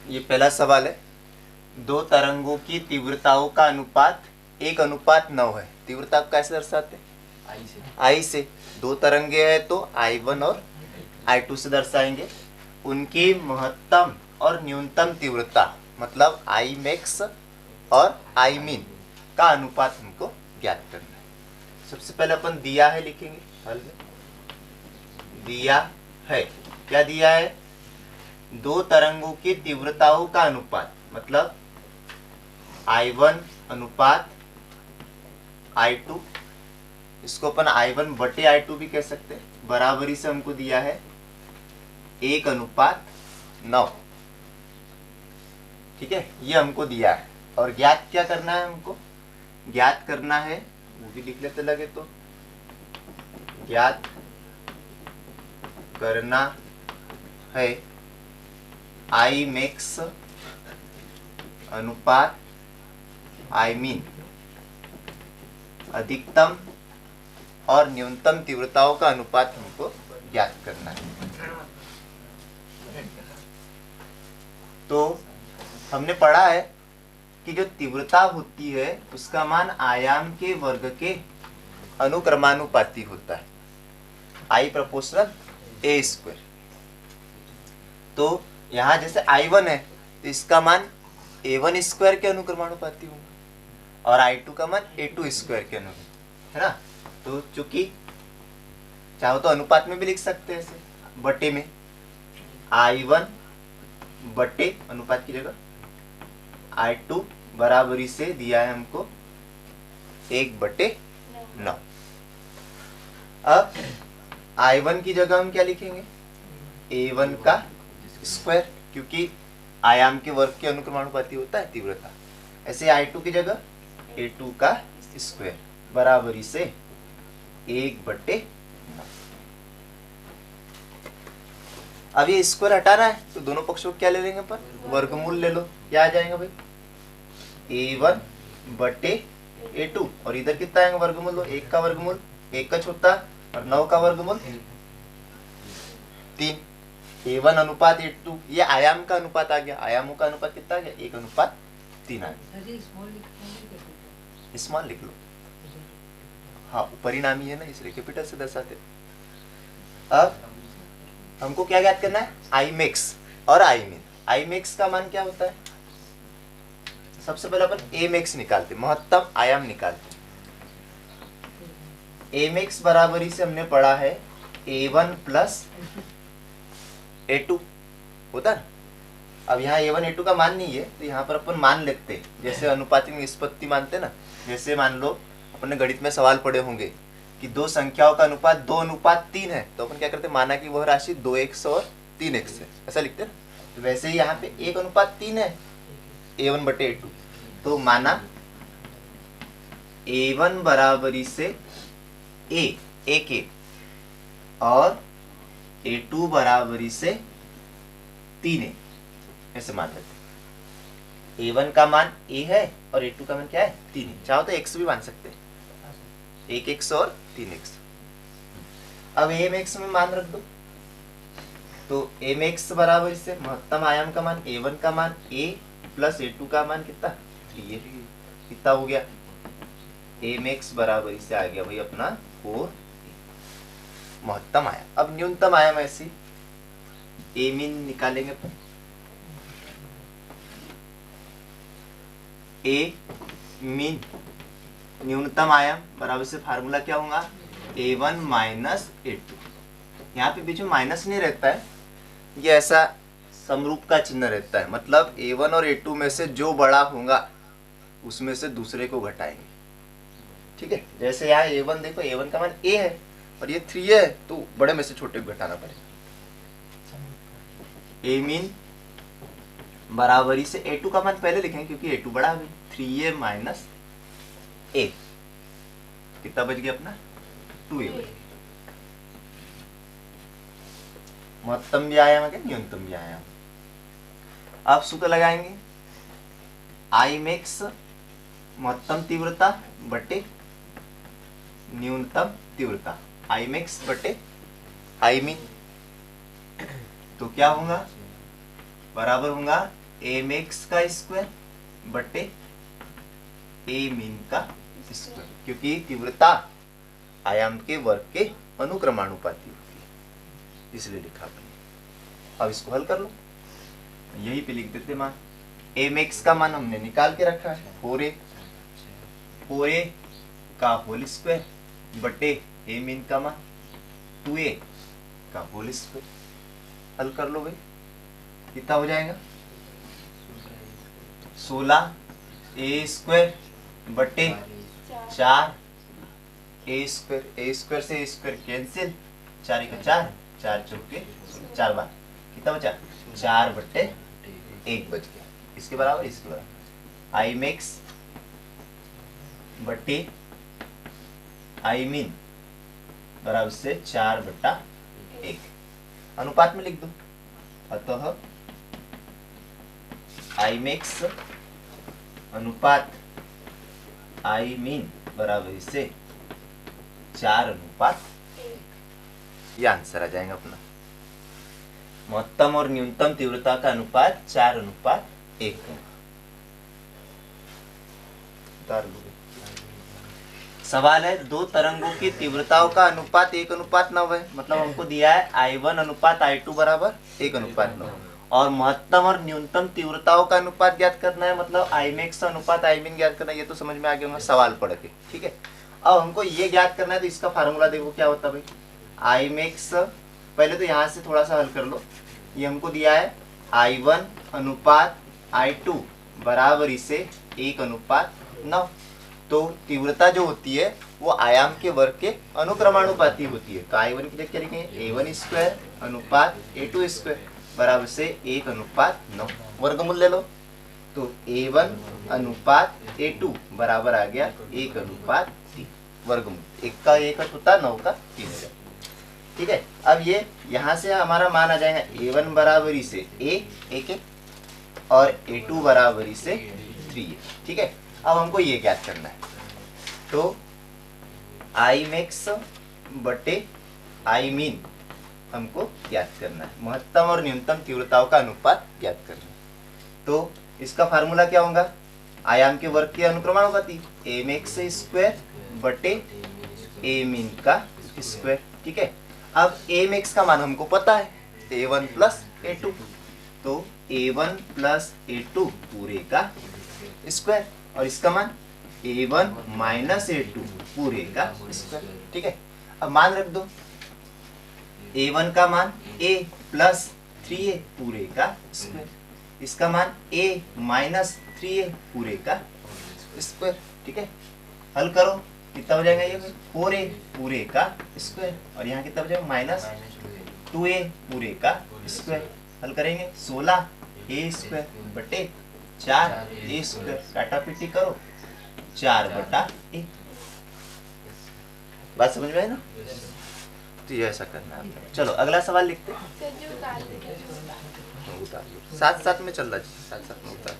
ये पहला सवाल है। दो तरंगों की तीव्रताओं का अनुपात 1:9 है। तीव्रता को कैसे दर्शाते हैं? आई से। दो तरंगे हैं तो I1 और I2 से दर्शाएंगे। उनकी महत्तम और न्यूनतम तीव्रता मतलब I max और I min का अनुपात हमको ज्ञात करना है। सबसे पहले अपन दिया है लिखेंगे हल में। दिया है, क्या दिया है? दो तरंगों की तीव्रताओं का अनुपात मतलब I1 अनुपात I2, इसको अपन I1 बटे I2 भी कह सकते हैं। बराबरी से हमको दिया है 1:9। ठीक है, ये हमको दिया है। और ज्ञात क्या करना है? हमको ज्ञात करना है, वो भी लिख लेते लगे तो, ज्ञात करना है I max अनुपात I min अधिकतम और न्यूनतम तीव्रताओं का अनुपात हमको ज्ञात करना है। तो हमने पढ़ा है कि जो तीव्रता होती है उसका मान आयाम के वर्ग के अनुक्रमानुपाती होता है, I प्रोपोर्शनल A स्क्वायर। तो यहाँ जैसे I1 है तो इसका मान A1 स्क्वायर के अनुक्रमानुपाती होगा और I2 का मान A2 स्क्वायर के अनुक्रमानुपाती, है ना। तो चूंकि चाहो तो अनुपात में भी लिख सकते हैं ऐसे, बटे में I1 बटे अनुपात की जगह I2 बराबरी से दिया है हमको 1/9। अब I1 की जगह हम क्या लिखेंगे? A1 का स्क्वायर, क्योंकि आयाम के वर्ग के अनुक्रमानुपाती होता है तीव्रता। ऐसे I2 की जगह A2 का स्क्वायर बराबरी से 1/9। अब ये स्क्वायर हटाना है तो दोनों पक्षों को क्या ले लेंगे अपन? वर्गमूल ले लो। क्या आ जाएगा भाई? A1 बटे A2 और इधर कितना आएगा वर्गमूल? लो 1 का वर्गमूल 1 का छोटा और 9 का वर्गमूल 3। A1 अनुपात A2, ये आयाम का अनुपात आ गया। आयामों का अनुपात कितना आ गया? 1:3 आ गया। स्मॉल लिख लो, हाँ परिणामी है ना इसलिए कैपिटल से दर्शाते। अब हमको क्या ज्ञात करना है? I max और I min। I max का मान क्या होता है? सबसे पहले अपन A max निकालते, महत्तम आयाम निकालते। A max बराबरी से हमने पढ़ा है A1 प्लस A2 होता है। अब यहाँ A1 A2 का मान नहीं है तो यहाँ पर अपन मान लेते, जैसे अनुपातिक निष्पत्ति मानते ना। जैसे मान लो अपने गणित में सवाल पढ़े होंगे कि दो संख्याओं का अनुपात 2:3 है, तो अपन क्या करते? माना कि वह राशि 2x और 3x है, ऐसा लिखते हैं। तो वैसे ही यहाँ पे 1:3 है A1 बटे A2, तो माना A1 बराबरी से A और A2 बराबरी से 3A, ऐसे मान लेते। A1 का मान A है और A2 का मान क्या है? 3 है। चाहो तो x भी मान सकते हैं, 1x और 3x। अब A max में मान रख दो, तो A max बराबर से महत्तम आयाम का मान A1 का मान A प्लस A2 का मान कितना? 3A। कितना हो गया? A max बराबर से आ गया भाई अपना 4 महत्तम आयाम। अब न्यूनतम आयाम ऐसी A min निकालेंगे अपन। A min न्यूनतम आयाम बराबर से फार्मूला क्या होगा? A1 minus A2। यहाँ पे बीच में माइनस नहीं रहता है, ये ऐसा समरूप का चिन्ह रहता है। मतलब A1 और A2 में से जो बड़ा होगा उसमें से दूसरे को घटाएंगे। ठीक है, जैसे यहाँ A1 देखो, A1 का मान A है और ये 3 है, तो बड़े में से छोटे को घटाना पड़ेगा। A min बराबरी से A2 का मान पहले लिखेंगे क्योंकि A2 बड़ा है। 3A माइनस A कितना बच गया अपना? 2A। महत्तम भी आयाम है, न्यूनतम भी आयाम। अब सूत्र लगाएंगे I max महत्तम तीव्रता बटे न्यूनतम तीव्रता, I max बटे I min। तो क्या होगा? बराबर होगा एम एक्स का स्क्वायर बटे ए मीन का स्क्वायर, क्योंकि तीव्रता आयाम के वर्ग के अनुक्रमानुपाती होती है, इसलिए लिखा आपने। अब इसको हल कर लो, यही पे लिख देते मान। एम एक्स का मान हमने निकाल के रखा है 4a का होल स्क्वायर बटे ए मीन का मान 2a का होल स्क्वायर। हल कर लो भाई, कितना हो जाएगा 16 ए स्क्वायर बटे 4 ए स्क्वायर से ए स्क्वायर कैंसिल, 4 का 4, 4 चौके 4 बार कितना बचा 4 बटे 1 बच गया, इसके बराबर इसके बराबर आई मैक्स बटे आई मीन बराबर से 4 बटा 1 अनुपात में लिख दो। अतः आई मैक्स अनुपात आई मीन बराबर से 4 अनुपात 1, यह आंसर आ जाएगा अपना। महत्तम और न्यूनतम तीव्रता का अनुपात 4 अनुपात 1 होगा। सवाल है दो तरंगों की तीव्रताओं का अनुपात 1:9 है, मतलब हमको दिया है I1 अनुपात I2 बराबर 1:9 और महत्तम और न्यूनतम तीव्रताओं का अनुपात ज्ञात करना है, मतलब I max अनुपात I min ज्ञात करना है। ये तो समझ में आ गया होगा सवाल पढ़ के, ठीक है। अब हमको ये ज्ञात करना है, तो इसका फार्मूला देखो क्या होता है भाई। I max पहले तो यहाँ से थोड़ा सा हल कर लो। ये हमको दिया है I1 अनुपात I2 बराबर इसे 1:9। तो तीव्रता जो होती है वो आयाम के वर्ग के अनुक्रमानुपाती होती है। तो I1 की जगह क्या लिखेंगे A1 स्क्वायर अनुपात A2 स्क्वायर बराबर से 1:9। वर्गमूल ले लो, तो A1 अनुपात A2 बराबर आ गया 1:3। वर्गमूल 1 का 1 होता 9 का 3, ठीक है। अब ये यहाँ से हमारा मान आ जाएगा A1 बराबरी से A और A2 बराबरी से 3, ठीक है। अब हमको ये ज्ञात करना है, तो आई मैक्स बटे आई मीन हमको ज्ञात करना है। महत्तम और न्यूनतम तीव्रताओं का अनुपात ज्ञात करना है। तो इसका फार्मूला क्या होगा, आयाम के वर्ग के अनुक्रमानुपाती ए मैक्स स्क्वायर बटे ए मीन का स्क्वायर, ठीक है। अब ए मैक्स का मान हमको पता है A1 प्लस A2, तो A1 प्लस A2 पूरे का स्क्वायर और इसका मान A1 माइनस A2 पूरे का स्क्वायर, ठीक है। अब मान रख दो, A1 का मान A प्लस 3A पूरे का स्क्वायर, इसका मान A माइनस 3A पूरे का स्क्वायर, ठीक है। हल करो, कितना हो जाएगा ये 4A पूरे का स्क्वायर और यहाँ कितना हो जाएगा माइनस 2A पूरे का स्क्वायर। हल करेंगे 16A स्क्वायर बटे 4A स्क्वायर, काटा पीटी करो 4 बटा 1। बात समझ में आई ना, तो ये ऐसा करना है। चलो अगला सवाल लिखते हैं। साथ साथ में चल रहा है, साथ साथ में उतार।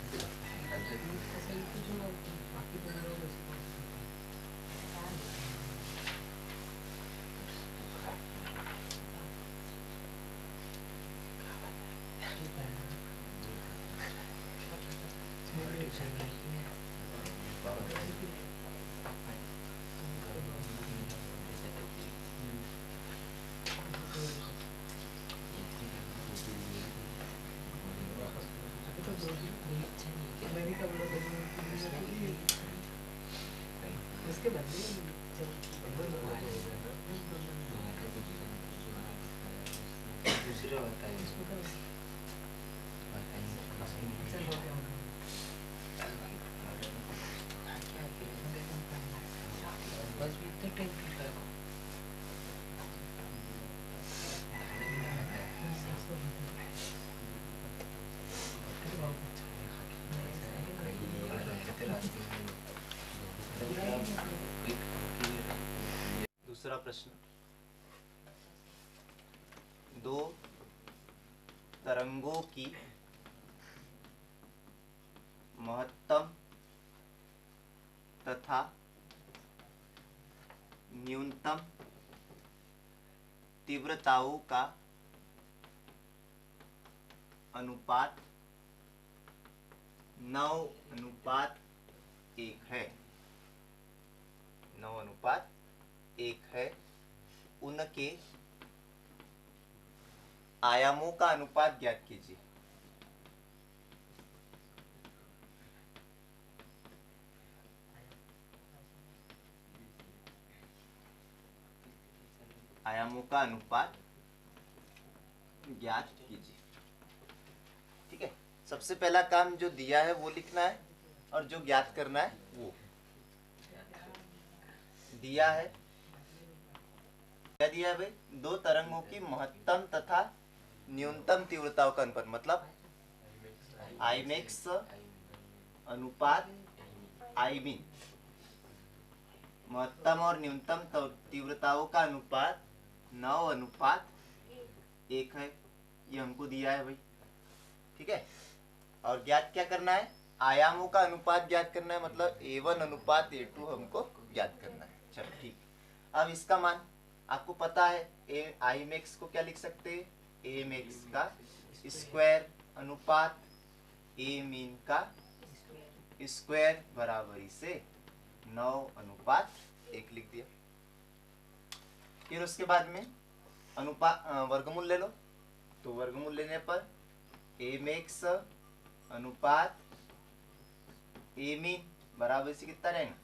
दूसरा प्रश्न, दो तरंगों की महत्तम तथा न्यूनतम तीव्रताओं का अनुपात 9:1 है, 9:1 है, उनके आयामों का अनुपात ज्ञात कीजिए। आयामों का अनुपात ज्ञात कीजिए। ठीक है, सबसे पहला काम जो दिया है वो लिखना है और जो ज्ञात करना है वो दिया है। क्या दिया है भाई? दो तरंगों की महत्तम तथा न्यूनतम तीव्रताओं का अनुपात, मतलब आईमेक्स अनुपात आईमीन, महत्तम और न्यूनतम तीव्रताओं का अनुपात 9:1 है, ये हमको दिया है भाई। ठीक है, और ज्ञात क्या करना है? आयामों का अनुपात ज्ञात करना है, मतलब A1:A2 हमको ज्ञात करना है। चलो ठीक, अब इसका मान आपको पता है, आई मैक्स को क्या लिख सकते हैं? ए मैक्स का स्क्वायर अनुपात ए मीन का स्क्वायर बराबरी से 9:1 लिख दिया। फिर उसके बाद में अनुपात वर्गमूल ले लो, तो वर्गमूल लेने पर ए मैक्स अनुपात ए मीन बराबर से कितना रहेगा?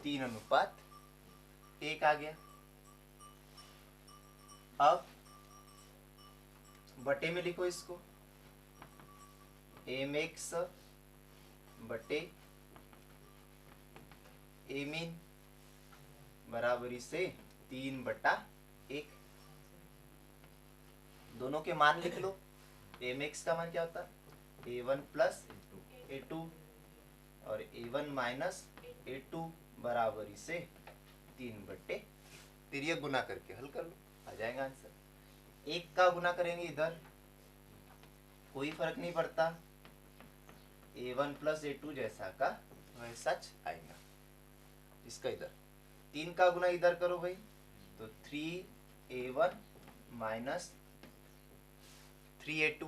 3:1 आ गया। अब बटे में लिखो इसको, एम एक्स बटे ए मीन बराबरी से 3/1। दोनों के मान लिख लो। एम एक्स का मान क्या होता है? A1 प्लस A2 और A1 माइनस A2 बराबरी से 3/, फिर ये गुना करके हल कर लो, आ जाएगा आंसर। एक का गुना करेंगे इधर, कोई फर्क नहीं पड़ता, A1 प्लस A2 जैसा का वैसा आएगा। इसका इधर 3 का गुना इधर करो भाई, तो 3A1 माइनस 3A2।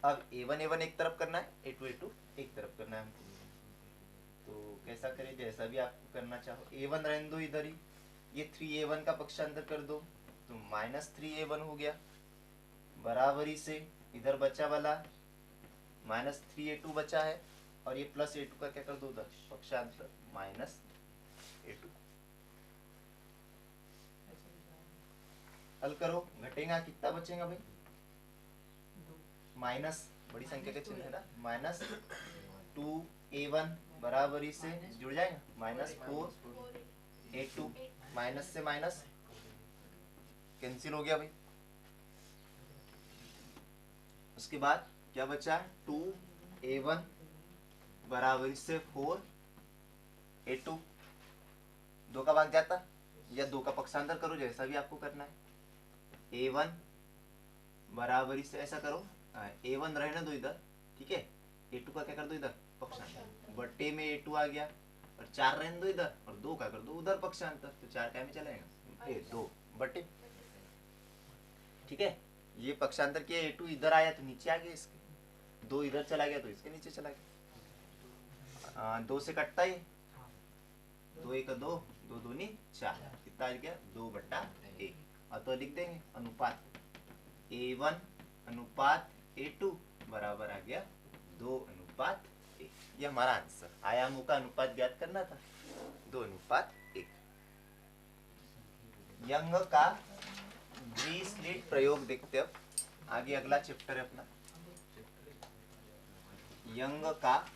अब A1 एक तरफ करना है, A2 एक तरफ करना है हमको, तो कैसा करें? जैसा भी आपको करना चाहो। A1 रहने दो इधर ही, ये 3A1 का पक्षांतर कर दो, तो -3A1 हो गया, बराबरी से इधर बचा वाला -3A2 बचा है, और ये प्लस A2 का क्या कर दो उधर पक्षांतर -A2। हल करो, घटेगा कितना बचेगा भाई? माइनस बड़ी संख्या के चिन्ह है ना, -2A1 बराबरी से जुड़ जाएगा -4A2, माइनस से माइनस कैंसिल हो गया भाई। उसके बाद क्या बचा? 2A1 बराबरी से 4A2, 2 का भाग जाता या 2 का पक्षांतर करो, जैसा भी आपको करना है। A1 बराबरी से ऐसा करो, A1 रहने दो इधर, ठीक है, A2 का क्या कर दो इधर पक्षांतर, बट्टे में A2 आ गया, और 4 रहने दो इधर, और 2 का कर दो उधर पक्षांतर, तो 4 क्या में चलेगा? 2 बट्टे। ठीक है, ये पक्षांतर किया, A2 इधर आया तो नीचे आ गया इसके, 2 इधर चला गया तो इसके नीचे चला गया। 2 से कटता ही, 2 1 2, 2 2 4, कितना आ गया? 2/1। अतः लिख देंगे अनुपात A1 अनुपात A2 बराबर आ गया 2:1। ये हमारा आंसर। आयामों का अनुपात ज्ञात करना था, 2:1। यंग का द्विस्लिट प्रयोग देखते। अब आगे अगला चैप्टर है अपना, यंग का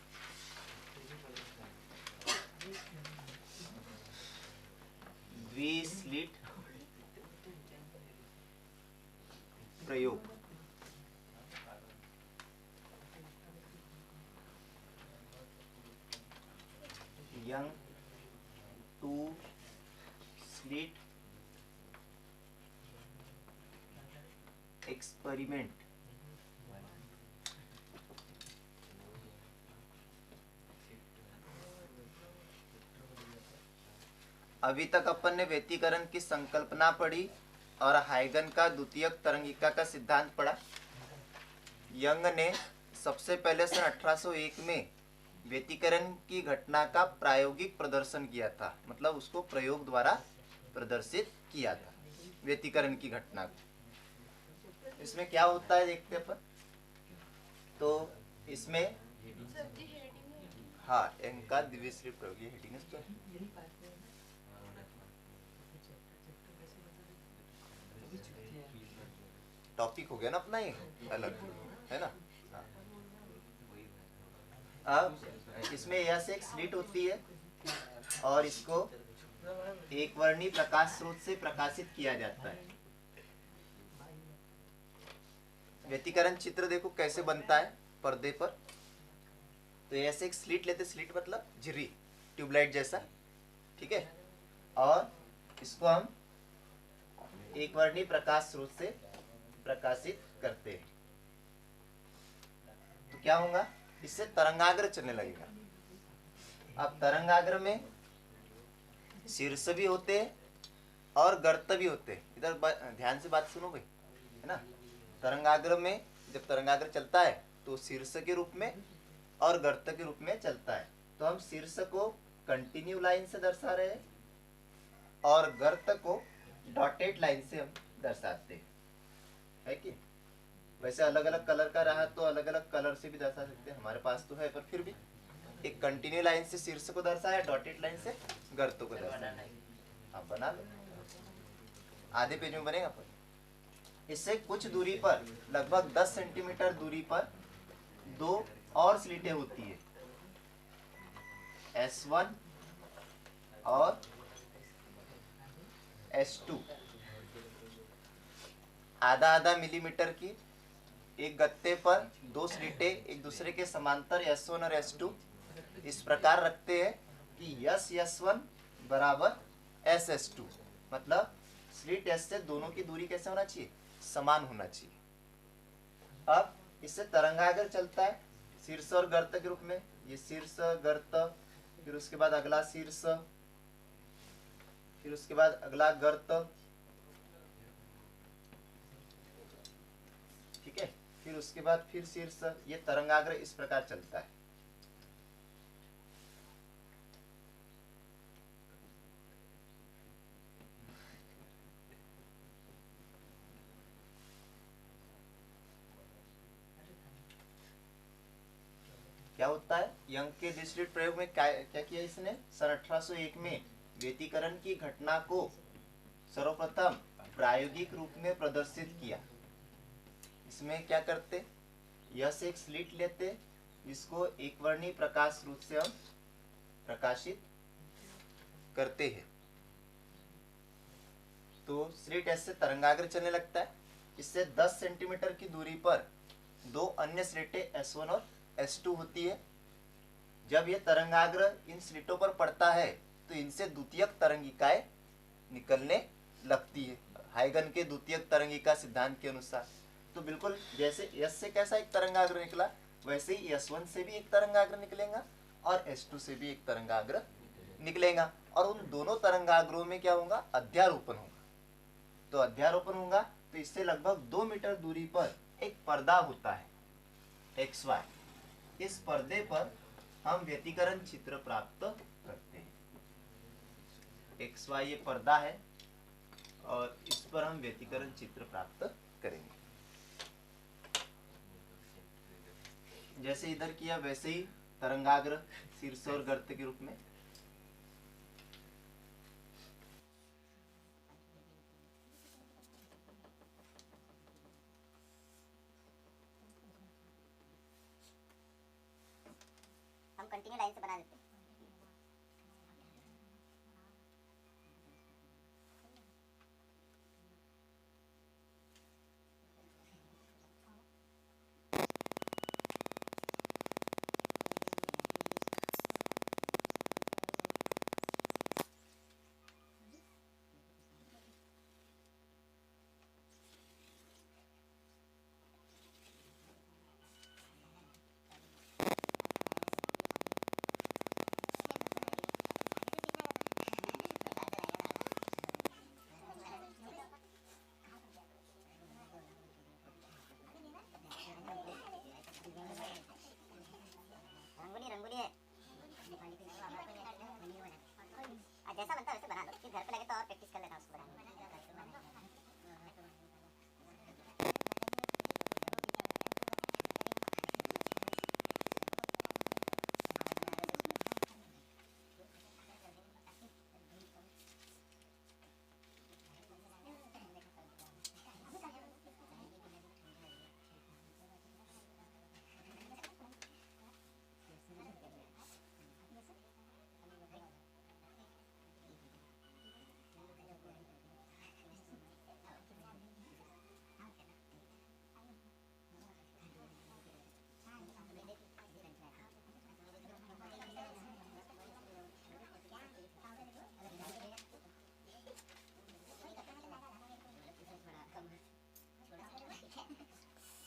द्विस्लिट प्रयोग। Young two slit experiment. अभी तक अपन ने व्यतिकरण की संकल्पना पढ़ी और हाइगन का द्वितीयक तरंगिका का सिद्धांत पढ़ा। यंग ने सबसे पहले सन 1801 में व्यतिकरण की घटना का प्रायोगिक प्रदर्शन किया था, मतलब उसको प्रयोग द्वारा प्रदर्शित किया था व्यतिकरण की घटना को। इसमें क्या होता है देखते अपन। तो इसमें हाँ यंग का द्विश्री प्रयोग, ये हेडिंग है तो टॉपिक हो गया ना अपना, ये अलग है ना। हाँ। अब इसमें यह से एक स्लिट होती है और इसको एक वर्णी प्रकाश स्रोत से प्रकाशित किया जाता है। व्यतिकरण चित्र देखो कैसे बनता है पर्दे पर। तो ऐसे एक स्लिट लेते, स्लिट मतलब झिर्री, ट्यूबलाइट जैसा, ठीक है। और इसको हम एक वर्णी प्रकाश स्रोत से प्रकाशित करते हैं। तो क्या होगा, इससे तरंगाग्र चलने लगेगा। अब तरंगाग्र में शीर्ष भी होते हैं और गर्त भी होते हैं। इधर ध्यान से बात सुनो भाई, है ना। तरंगाग्र में जब तरंगाग्र चलता है तो शीर्ष के रूप में और गर्त के रूप में चलता है। तो हम शीर्ष को कंटिन्यू लाइन से दर्शा रहे हैं और गर्त को डॉटेड लाइन से हम दर्शाते हैं, है कि। वैसे अलग अलग कलर का रहा तो अलग अलग कलर से भी दर्शा सकते हैं, हमारे पास तो है, पर फिर भी एक कंटिन्यू लाइन से शीर्ष को दर्शाया, डॉटेड लाइन से गर्तों को दर्शाया। आप बना लो, आधे पेज में बनेगा। पर इससे कुछ दूरी पर, लगभग 10 सेंटीमीटर दूरी पर दो और स्लिटें होती है, S1 और S2। आधा आधा मिलीमीटर की एक गत्ते पर दो स्लिटें एक दूसरे के समांतर S1 और S2 इस प्रकार रखते हैं कि S1 बराबर SS2, मतलब स्लिट S से दोनों की दूरी कैसे होना चाहिए, समान होना चाहिए। अब इससे तरंगाग्र चलता है शीर्ष और गर्त के रूप में। ये शीर्ष गर्त, फिर उसके बाद अगला शीर्ष, फिर उसके बाद अगला गर्त, ठीक है। फिर उसके बाद फिर शीर्ष। ये तरंगाग्र इस प्रकार चलता है। क्या होता है, यंग के डिस्क्रीट प्रयोग में क्या किया इसने, सन 1801 में व्यतिकरण की घटना को सर्वप्रथम प्रायोगिक रूप में प्रदर्शित किया। इसमें क्या करते, यह से एक स्लिट लेते, इसको एक वर्णी प्रकाश रूप से हम प्रकाशित करते हैं। तो स्लिट ऐसे तरंगाग्र चलने लगता है। इससे 10 सेंटीमीटर की दूरी पर दो अन्य स्लिटें S1 और S2 होती है। जब यह तरंगाग्र इन स्लिटों पर पड़ता है तो इनसे द्वितीयक तरंगिकाएं निकलने लगती है, हाइगन के द्वितीयक तरंगिका सिद्धांत के अनुसार। तो बिल्कुल जैसे S से कैसा एक तरंगाग्र निकला, वैसे ही S1 से भी एक तरंगाग्र निकलेगा और S2 से भी एक तरंगाग्र निकलेगा। और उन दोनों तरंगाग्रों में क्या होगा, अध्यारोपण होगा। तो अध्यारोपण होगा तो इससे लगभग 2 मीटर दूरी पर एक पर्दा होता है XY। इस पर्दे पर हम व्यतिकरण चित्र प्राप्त करते हैं। XY ये पर्दा है और इस पर हम व्यतिकरण चित्र प्राप्त करेंगे। जैसे इधर किया वैसे ही तरंगाग्र शीर्ष और गर्त के रूप में। हम कंटिन्यू लाइन से बना देते हैं।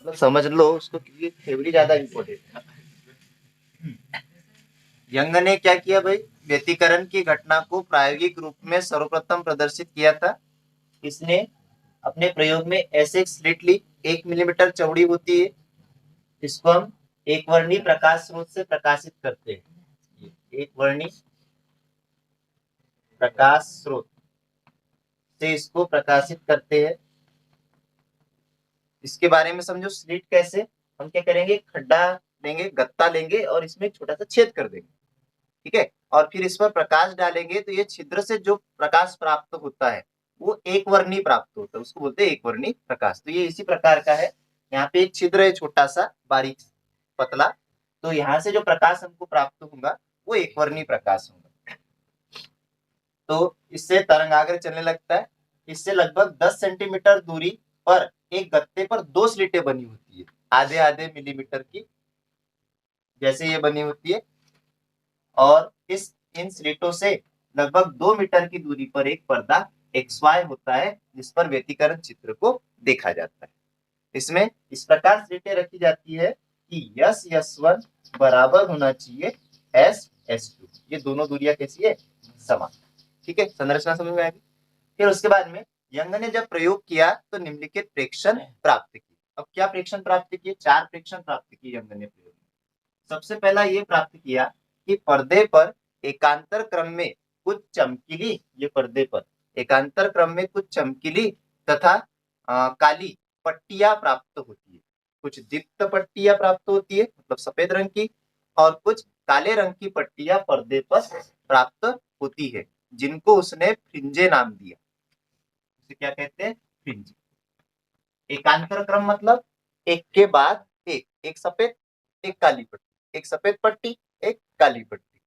मतलब समझ लो उसको, क्योंकि थ्योरी ज्यादा इम्पोर्टेंट है। यंग ने क्या किया भाई, व्यतिकरण की घटना को प्रायोगिक रूप में सर्वप्रथम प्रदर्शित किया था। इसने अपने प्रयोग में ऐसे एक स्लिट ली, 1 मिलीमीटर चौड़ी होती है। इसको हम एक वर्णी प्रकाश स्रोत से प्रकाशित करते हैं। एक वर्णी प्रकाश स्रोत से इसको प्रकाशित करते हैं। इसके बारे में समझो, स्लिट कैसे, हम क्या करेंगे, खड्डा लेंगे, गत्ता लेंगे और इसमें एक छोटा सा छेद कर देंगे, ठीक है, और फिर इस पर प्रकाश डालेंगे तो ये छिद्र से जो प्रकाश प्राप्त होता है वो एक वर्णी प्राप्त होता है, उसको बोलते हैं एक वर्णी प्रकाश। तो ये इसी प्रकार का है। यहाँ पे एक छिद्र है छोटा सा बारीक पतला, तो यहाँ से जो प्रकाश हमको प्राप्त होगा वो एक वर्णी प्रकाश होगा। तो इससे तरंगाग्र चलने लगता है। इससे लगभग 10 सेंटीमीटर दूरी पर एक गत्ते पर 2 स्लिटें बनी होती है, आधे आधे मिलीमीटर की, जैसे ये बनी होती है। और इन स्लिटों से लगभग 2 मीटर की दूरी पर एक पर्दा XY होता है, जिस पर व्यतिकरण चित्र को देखा जाता है। इसमें इस प्रकार स्लिटें रखी जाती है कि S1 बराबर होना चाहिए S2। ये दोनों दूरियां कैसी है, समान। ठीक है, संरचना समझ में आएगी। फिर उसके बाद में यंग ने जब प्रयोग किया तो निम्नलिखित प्रेक्षण प्राप्त किए। अब क्या प्रेक्षण प्राप्त किए, 4 प्रेक्षण प्राप्त किए यंग ने प्रयोग में। सबसे पहला ये प्राप्त किया कि पर्दे पर एकांतर क्रम में कुछ चमकीली, ये पर्दे पर एकांतर क्रम में कुछ चमकीली तथा काली पट्टियां प्राप्त होती है। कुछ दीप्त पट्टियां प्राप्त होती है, मतलब सफेद रंग की, और कुछ काले रंग की पट्टियां पर्दे पर प्राप्त होती है, जिनको उसने फ्रिंजे नाम दिया। उसे क्या कहते हैं, फ्रिंज। एकांतर क्रम मतलब एक के बाद एक सफेद, एक काली पट्टी, एक सफेद पट्टी, एक काली पट्टी।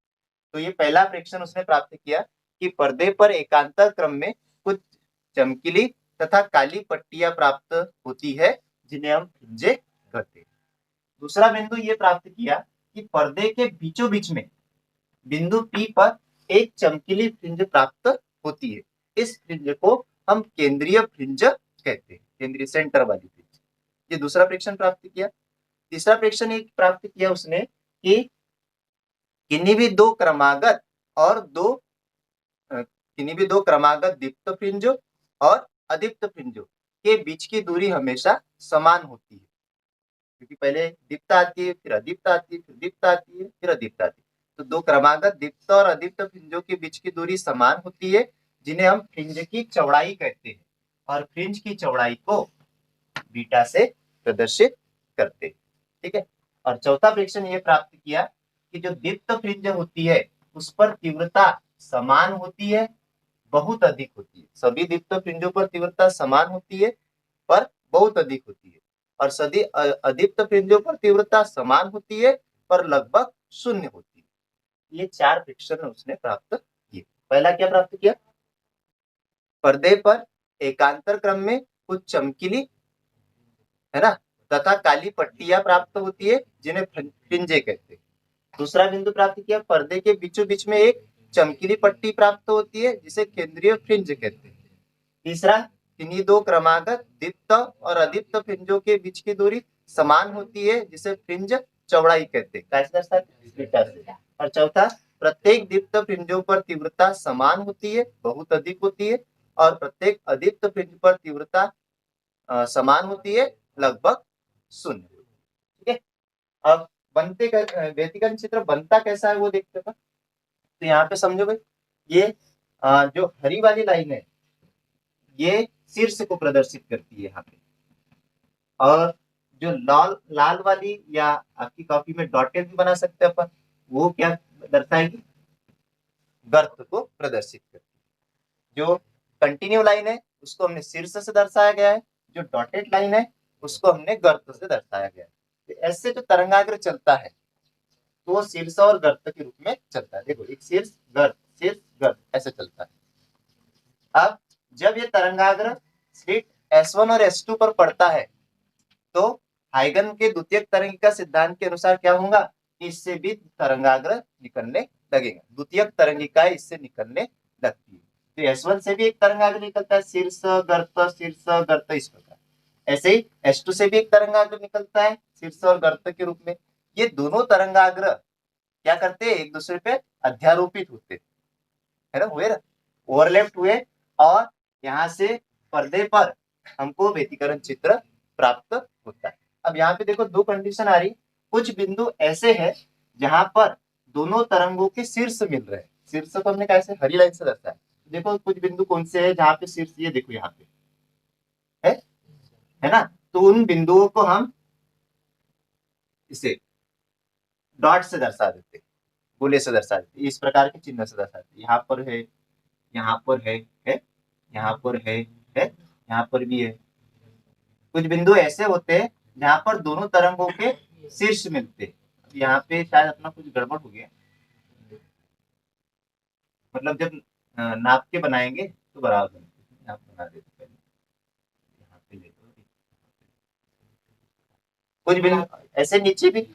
तो ये पहला प्रेक्षण उसने प्राप्त किया कि पर्दे पर एकांतर क्रम में कुछ चमकीली तथा काली पट्टियां प्राप्त होती है, जिन्हें हम फ्रिंजे कहते हैं। दूसरा बिंदु ये प्राप्त किया कि पर्दे के बीचों बीच में बिंदु P पर एक चमकीली फ्रिंज प्राप्त होती है। इस फ्रिंज को हम केंद्रीय फ्रिंज कहते हैं, केंद्रीय सेंटर वाली फ्रिंज। ये दूसरा प्रेक्षण प्राप्त किया। तीसरा प्रेक्षण एक प्राप्त किया उसने कि किन्हीं भी दो क्रमागत और किन्हीं भी दो क्रमागत दीप्त फ्रिंजों और अदीप्त फ्रिंजों के बीच की दूरी हमेशा समान होती है, क्योंकि पहले दीप्त आती है, फिर अदीप्त आती है, फिर दीप्त आती है, फिर अदीप्त आती है। तो दो क्रमागत दीप्त और अदीप्त फ्रिंजों के बीच की दूरी समान होती है, जिन्हें हम फ्रिंज की चौड़ाई कहते हैं, और फ्रिंज की चौड़ाई को बीटा से प्रदर्शित करते हैं। ठीक है। और चौथा प्रेक्षण ये प्राप्त किया कि जो दीप्त फ्रिंज होती है उस पर तीव्रता समान होती है, बहुत अधिक होती है। सभी दीप्त फ्रिंजों पर तीव्रता समान होती है पर बहुत अधिक होती है, और सभी अदीप्त फ्रिंजों पर तीव्रता समान होती है पर लगभग शून्य होती है। ये 4 प्रेक्षण उसने प्राप्त किए। पहला क्या प्राप्त किया, पर्दे पर एकांतर क्रम में कुछ चमकीली, है ना, तथा काली पट्टियां प्राप्त होती है, जिन्हें फ्रिंजे कहते हैं। दूसरा बिंदु प्राप्त किया, पर्दे के बीचों बीच में एक चमकीली पट्टी प्राप्त होती है, जिसे केंद्रीय फ्रिंज कहते हैं। तीसरा, इन्हीं दो क्रमागत दीप्त और अदीप्त फ्रिंजों के बीच की दूरी समान होती है, जिसे फ्रिंज चौड़ाई कहते हैं। और चौथा, प्रत्येक दीप्त फ्रिंजों पर तीव्रता समान होती है, बहुत अधिक होती है, और प्रत्येक अदीप्त फ्रिंज पर तीव्रता समान होती है, लगभग शून्य। ठीक है। अब व्यतिकरण चित्र बनता कैसा है वो देखते हैं। तो यहाँ पे समझो भाई, ये जो हरी वाली लाइन है ये शीर्ष को प्रदर्शित करती है यहाँ पे, और जो लाल लाल वाली, या आपकी कॉपी में डॉटेड भी बना सकते हैं अपन, वो क्या दर्शाएगी, गर्त को प्रदर्शित करती है। जो कंटिन्यू लाइन है उसको हमने शीर्ष से दर्शाया गया है, जो डॉटेड लाइन है उसको हमने गर्त से दर्शाया गया है। तो ऐसे जो तरंगाग्र चलता है तो वो शीर्ष और गर्त के रूप में चलता है। देखो, एक शीर्ष गर्त ऐसे चलता है। अब जब ये तरंगाग्र स्लिट S1 और S2 पर पड़ता है तो हाइगन के द्वितीयक तरंगिका सिद्धांत के अनुसार क्या होगा, इससे भी तरंगाग्र निकलने लगेगा, द्वितीयक तरंगिकाएं इससे निकलने लगती है। तो S1 से भी एक तरंगाग्र निकलता है, शीर्ष गर्त इस प्रकार। ऐसे ही H2 से भी एक तरंगाग्र निकलता है शीर्ष और गर्त के रूप में। ये दोनों तरंगाग्र क्या करते हैं, एक दूसरे पे अध्यारोपित होते हैं, है ना, हुए ना, ओवरलैप्ड हुए, और यहाँ से पर्दे पर हमको व्यतिकरण चित्र प्राप्त होता है। अब यहाँ पे देखो दो कंडीशन आ रही, कुछ बिंदु ऐसे हैं जहां पर दोनों तरंगों के शीर्ष मिल रहे हैं। शीर्ष को हमने कैसे हरी लाइन से दर्शाया, देखो कुछ बिंदु कौन से है जहाँ पे शीर्ष, ये देखो यहाँ पे है ना, तो उन बिंदुओं को हम इसे डॉट से दर्शा देते, गोले से दर्शा देते, इस प्रकार के चिन्ह से दर्शाते, यहाँ पर है, यहाँ पर है, यहाँ पर है, यहाँ पर भी है। कुछ बिंदु ऐसे होते हैं जहां पर दोनों तरंगों के शीर्ष मिलते हैं। यहाँ पे शायद अपना कुछ गड़बड़ हो गया, मतलब जब नाप के बनाएंगे तो बराबर यहाँ बना देते पहले, यहाँ पे ले लो। कुछ बिंदु ऐसे नीचे भी,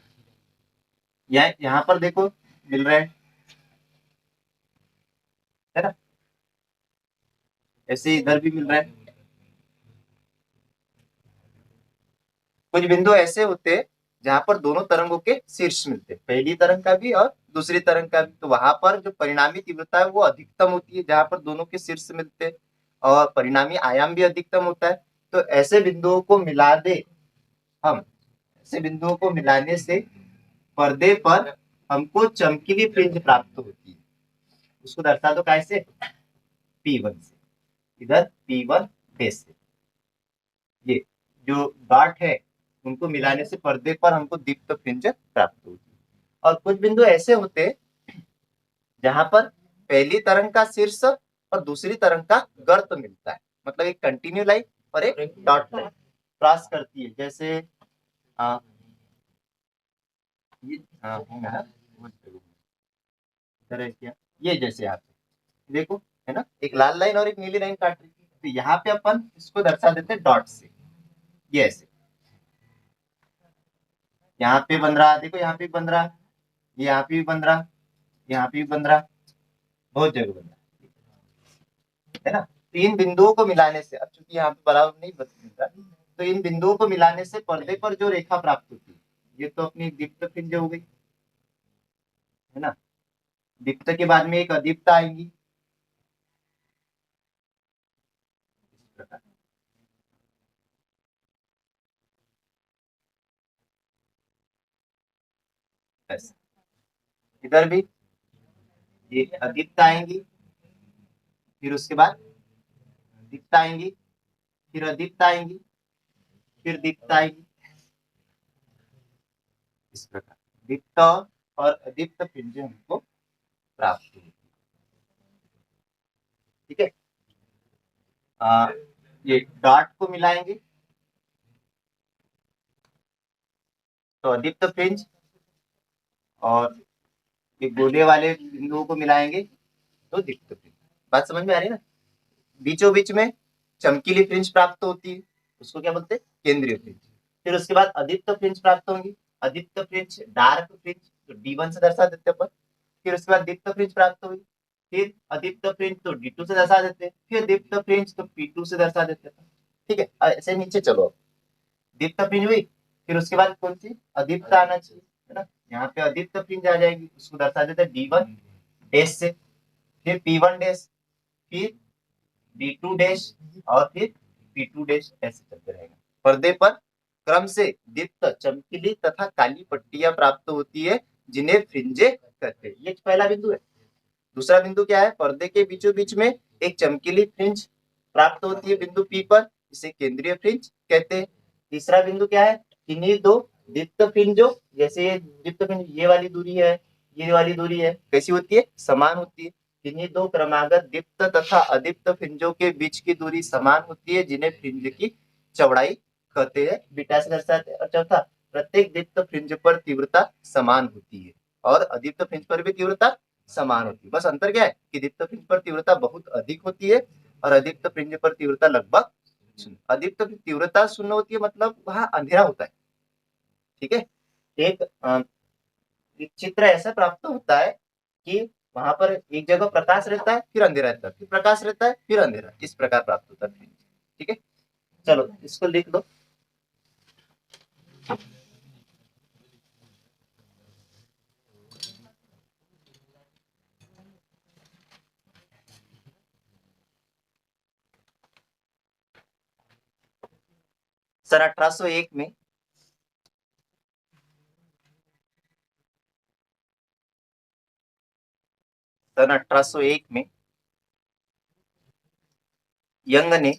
यहाँ पर देखो मिल रहे हैं, है ना, ऐसे इधर भी मिल रहा है। कुछ बिंदु ऐसे होते हैं जहां पर दोनों तरंगों के शीर्ष मिलते हैं, पहली तरंग का भी और दूसरी तरंग का भी, तो वहां पर जो परिणामी तीव्रता है वो अधिकतम होती है जहां पर दोनों के शीर्ष मिलते हैं, और परिणामी आयाम भी अधिकतम होता है। तो ऐसे बिंदुओं को मिला दे हम, ऐसे बिंदुओं को मिलाने से पर्दे पर हमको चमकीली फ्रिंज प्राप्त होती है। उसको दर्शा दो कैसे, P1 से, इधर P1 बेस से, ये जो डॉट है उनको मिलाने से पर्दे पर हमको दीप्त फ्रिंज प्राप्त होती है। और कुछ बिंदु ऐसे होते हैं जहां पर पहली तरंग का शीर्ष और दूसरी तरंग का गर्त मिलता है, मतलब एक कंटिन्यू लाइन और एक डॉट लाइन क्रॉस करती है, जैसे ये क्या, ये जैसे आप देखो, है ना, एक लाल लाइन और एक नीली लाइन काट रही है, तो यहाँ पे अपन इसको दर्शा देते हैं डॉट से, ये ऐसे यहाँ पे बन रहा, देखो यहाँ पे बन रहा, यहाँ पे भी बन रहा, यहाँ पे भी बन रहा, बहुत जगह बन रहा, है ना। तो इन बिंदुओं को मिलाने से, अब चूंकि यहाँ पे बराबर नहीं बता, तो इन बिंदुओं को मिलाने से पर्दे पर जो रेखा प्राप्त होती है, ये तो अपनी दीप्त फ्रिंज हो गई, है ना। दीप्त के बाद में एक अदीप्त आएंगी, इधर भी ये अदीप्त आएंगी, फिर उसके बाद दीप्त आएंगी, फिर अदीप्त आएंगी, फिर दीप्त आएगी, इस प्रकार दीप्त और अदीप्त फ्रिंज हमको प्राप्त होगी। ठीक है, ये डॉट को मिलाएंगे तो अदीप्त फ्रिंज, और ये गोले वाले बिंदुओं को मिलाएंगे तो दीप्त फ्रिंज। बात समझ में आ रही है ना। बीचों बीच में चमकीली फ्रिंज प्राप्त होती है, उसको क्या बोलते हैं, केंद्रीय फ्रिंज। फिर उसके बाद अदीप्त फ्रिंज प्राप्त होंगी, अदीप्त फ्रिंज डार्क फ्रिंज, तो D1 से दर्शा देते हैं अपन। फिर उसके बाद दीप्त फ्रिंज प्राप्त होगी, फिर अदीप्त फ्रिंज तो D2 से दर्शा देते हैं, फिर दीप्त फ्रिंज तो P2 से दर्शा देते हैं। ठीक है, ऐसे नीचे चलो, दीप्त फ्रिंज हुई, फिर उसके बाद कौन सी अदीप्त आना चाहिए, है ना, यहाँ पे अदीप्त फ्रिंज आ जाएगी, उसको दर्शा देते हैं D1 डैश से, फिर P1 डैश, फिर D2 डैश, और फिर P2 डैश, ऐसे चलते रहेगा। पर्दे पर क्रम से दीप्त, चमकीली तथा काली पट्टियां प्राप्त होती है जिन्हें फ्रिंजे कहते हैं। ये पहला बिंदु है। दूसरा बिंदु क्या है, पर्दे के बीचों बीच में एक चमकीली फ्रिंज प्राप्त होती है बिंदु P पर, इसे केंद्रीय फ्रिंज कहते हैं। तीसरा बिंदु क्या है, इन्हीं दो दीप्त फ्रिंजों, जैसे ये दीप्त फ्रिंज, ये वाली दूरी है, ये वाली दूरी है, कैसी होती है, समान होती है। इन्हीं दो क्रमागत दीप्त तथा अदीप्त फ्रिंजों के बीच की दूरी समान होती है जिन्हें फ्रिंज की चौड़ाई कहते हैं, बीटा से दर्शाते हैं। और चौथा, प्रत्येक दीप्त फ्रिंज पर तीव्रता समान होती है और अदीप्त फ्रिंज पर भी तीव्रता समान होती है। बस अंतर क्या है कि दीप्त फ्रिंज पर तीव्रता बहुत अधिक होती है और अदीप्त फ्रिंज पर तीव्रता लगभग शून्य। अदीप्त तीव्रता शून्य होती है, मतलब वहां अंधेरा होता है। ठीक है, एक चित्र ऐसा प्राप्त होता है कि वहां पर एक जगह प्रकाश रहता है, फिर अंधेरा रहता है, फिर प्रकाश रहता है, फिर अंधेरा, इस प्रकार प्राप्त होता है। ठीक है, चलो इसको लिख लो। सन 1801 में सन 1801 में यंग ने